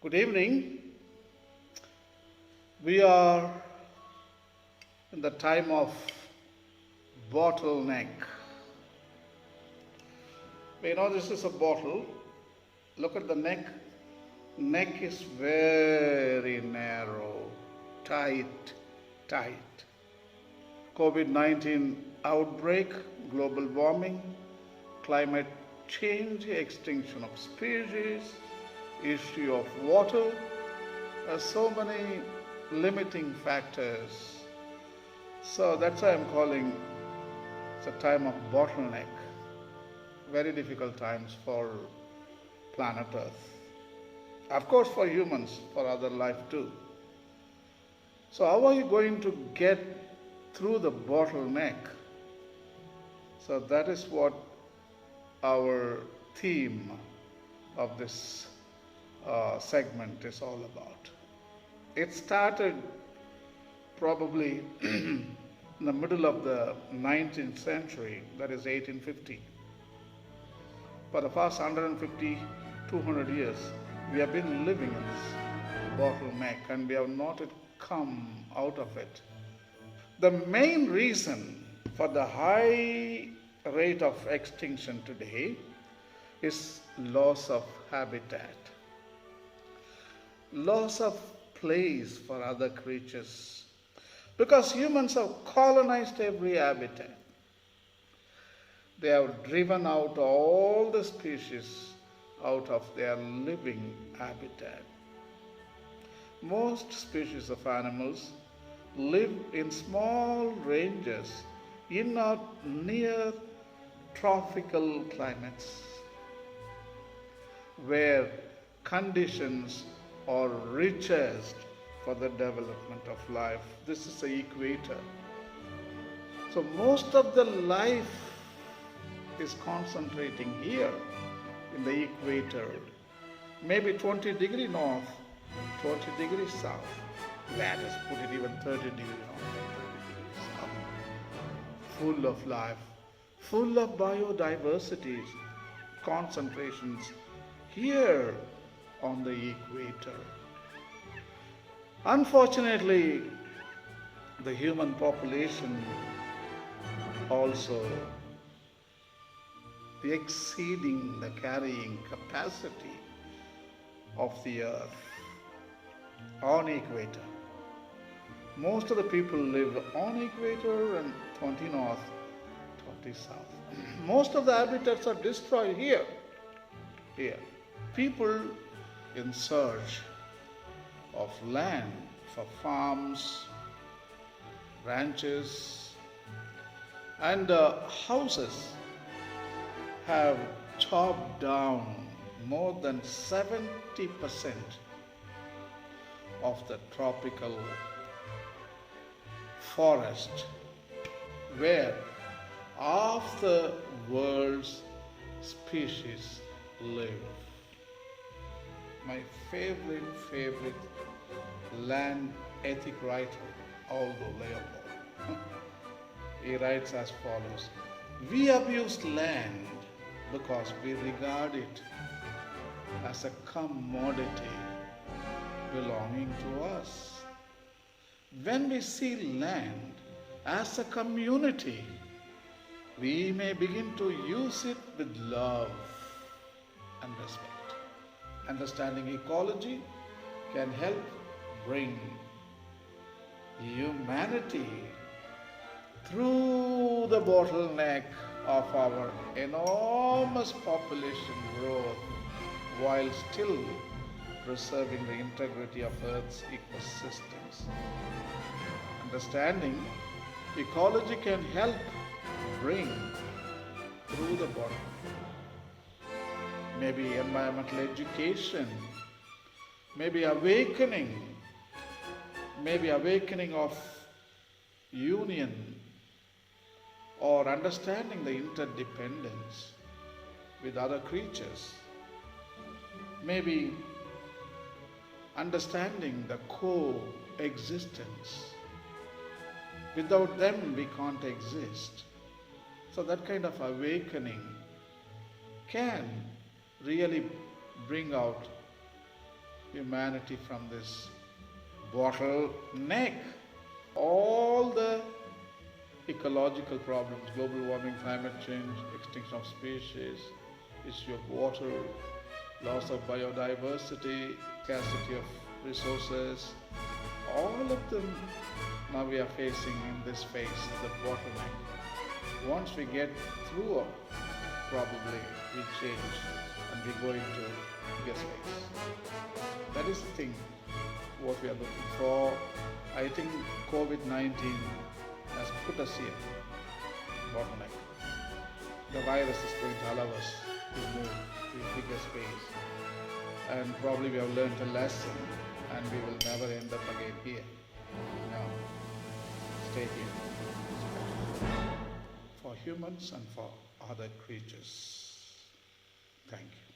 Good evening. We are in the time of bottleneck. This is a bottle. Look at the neck. Neck is very narrow, tight. COVID-19 outbreak, global warming, climate change, extinction of species, issue of water. There are so many limiting factors. So that's why I'm calling it's a time of bottleneck. Very difficult times for planet Earth. Of course for humans, for other life too. So how are you going to get through the bottleneck? So that is what our theme of this segment is all about. It started probably in the middle of the 19th century, that is 1850. For the past 150, 200 years, we have been living in this bottleneck and we have not yet come out of it. The main reason for the high rate of extinction today is loss of habitat, loss of place for other creatures, because humans have colonized every habitat. They have driven out all the species out of their living habitat. Most species of animals live in small ranges in or near tropical climates where conditions are richest for the development of life. This is the equator. So most of the life is concentrating here in the equator, maybe 20 degree north, 20 degrees south. Let us put it even 30 degree north, 30 degrees south. Full of life, full of biodiversities, concentrations here on the equator. Unfortunately, the human population also exceeding the carrying capacity of the earth on equator. Most of the people live on equator and 20 north, 20 south. Most of the habitats are destroyed here. People in search of land for farms, ranches, and houses have chopped down more than 70% of the tropical forest where half the world's species live. My favorite land ethic writer, Aldo Leopold, he writes as follows: we abuse land because we regard it as a commodity belonging to us. When we see land as a community, we may begin to use it with love and respect. Understanding ecology can help bring humanity through the bottleneck of our enormous population growth while still preserving the integrity of Earth's ecosystems. Understanding ecology can help bring through the bottleneck. Maybe environmental education, maybe awakening of union, or understanding the interdependence with other creatures, maybe understanding the coexistence. Without them, we can't exist. So that kind of awakening can really bring out humanity from this bottleneck. All the ecological problems, global warming, climate change, extinction of species, issue of water, loss of biodiversity, scarcity of resources, all of them now we are facing in this phase, the bottleneck. Once we get through, probably we change and we go into bigger space. That is the thing, what we are looking for. I think COVID-19 has put us here, bottleneck. The virus is going to allow us to move to a bigger space. And probably we have learned a lesson and we will never end up again here. No, stay here. For humans and for other creatures. Thank you.